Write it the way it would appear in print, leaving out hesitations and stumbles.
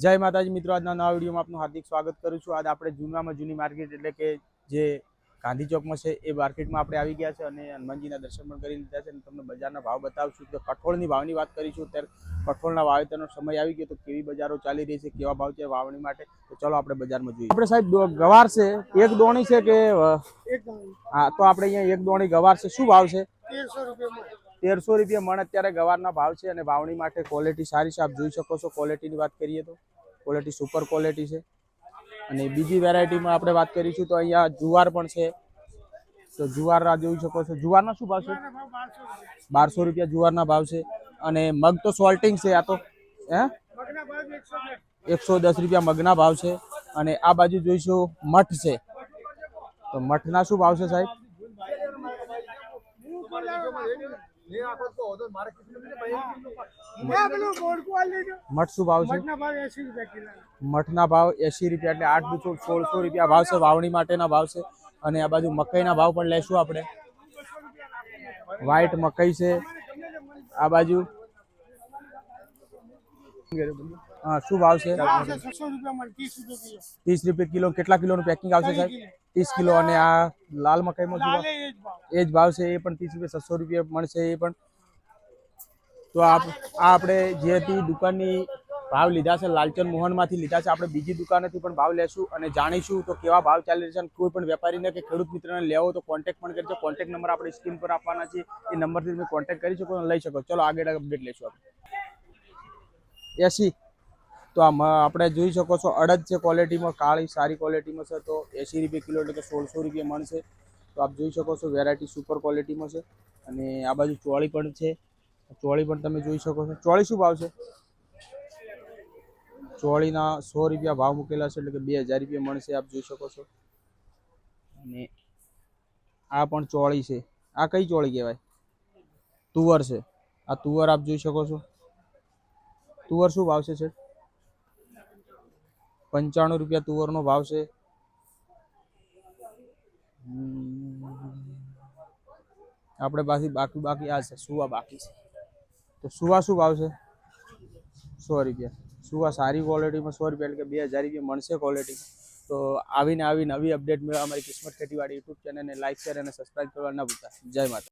જય માતાજી મિત્રો, આજના નવા વિડીયોમાં આપનું હાર્દિક સ્વાગત કરું છું। આજ આપણે જૂનામાં જૂની માર્કેટ એટલે કે જે ગાંધી ચોકમાં છે એ માર્કેટમાં આપણે આવી ગયા છે અને હનુમાનજીના દર્શન પણ કરી લીધા છે અને તમને બજારના ભાવ બતાવશું। તો કઠોળની ભાવની વાત કરીશું। ત્યારે કઠોળના વાવેતરનો સમય આવી ગયો, તો કેવી બજારો ચાલી રહી છે, કેવા ભાવ છે વાવણી માટે, તો ચલો આપણે બજારમાં જોઈએ। આપણે સાહેબ ગવાર છે, એક દોણી છે કે હા, તો આપણે અહીંયા એક દોણી ગવાર છે, શું ભાવ છે? 1300 રૂપિયા મણ અત્યારે ગવારના ભાવ છે અને વાવણી માટે ક્વોલિટી સારી છે, આપ જોઈ શકો છો। ક્વોલિટીની વાત કરીએ તો ક્વોલિટી સુપર ક્વોલિટી છે। અને બીજી વેરાયટીમાં આપણે વાત કરીશું તો અહીંયા જુવાર પણ છે, તો જુવાર જોઈ શકો છો। જુવારના શું ભાવ છે? 1200 રૂપિયા જુવારના ભાવ છે। અને મગ તો સોલ્ટિંગ છે, આ તો હે 110 રૂપિયા મગના ભાવ છે। અને આ બાજુ જોઈશું મઠ છે, તો મઠના શું ભાવ છે સાહેબ? મઠ શું ભાવ છે? મઠના ભાવ 80 રૂપિયા એટલે 8 દુ 1600 રૂપિયા ભાવ છે, વાવણી માટેના ભાવ છે। અને આ બાજુ મકાઈના ભાવ પણ લેશું આપણે। વ્હાઈટ મકાઈ છે આ બાજુ, હા શું ભાવ છે? 30 રૂપિયા કિલો। કેટલા કિલોનું પેકિંગ આવશે સાહેબ? 30 કિલો। અને આ લાલ મકાઈમાં શું એ જ ભાવ છે, એ પણ 30 રૂપિયા 600 રૂપિયા મળશે એ પણ। તો આપણે જે હતી દુકાનની ભાવ લીધા છે, લાલચંદ મોહનમાંથી લીધા છે। આપણે બીજી દુકાનેથી પણ ભાવ લેશું અને જાણીશું તો કેવા ભાવ ચાલી રહ્યા છે। કોઈ પણ વેપારીને કે ખેડૂત મિત્રને લેવો તો કોન્ટેક્ટ પણ કરજો। કોન્ટેક્ટ નંબર આપણે સ્ક્રીન પર આપવાના છે, એ નંબરથી તમે કોન્ટેક્ટ કરી શકો અને લઈ શકો। ચલો આગળ અપડેટ લેશું આપણે। 80 તો આપણે જોઈ શકો છો, અડદ છે ક્વોલિટીમાં, કાળી સારી ક્વોલિટીમાં છે, તો 80 રૂપિયા કિલો એટલે કે 1600 રૂપિયા મણ છે। તો આપ જોઈ શકો છો, વેરાયટી સુપર ક્વોલિટીમાં છે। અને આ બાજુ ચોળી પણ છે, ચોળી પણ તમે જોઈ શકો છો। ચોળી શું ભાવ છે? ચોળીના 100 રૂપિયા ભાવ મૂકેલા છે, એટલે કે 2000 રૂપિયા મણ છે, આપ જોઈ શકો છો। અને આ પણ ચોળી છે, આ કઈ ચોળી કહેવાય? તુવર છે, આ તુવર આપ જોઈ શકો છો। તુવર શું ભાવ છે? 95 રૂપિયા તુવરનો ભાવ છે। આપણે બાકી આ છે સુવા બાકી છે, તો સુવા શું ભાવ છે? 100 રૂપિયા। સુવા સારી ક્વોલિટીમાં 100 રૂપિયા એટલે કે 2000 રૂપિયા મળશે ક્વોલિટી। તો આવી નવી અપડેટ મેળવવા અમારી કિસ્મત ખેતીવાડી યુટ્યુબ ચેનલને લાઈક શેર અને સબસ્ક્રાઈબ કરવા ના ભૂલતા। જય માતા।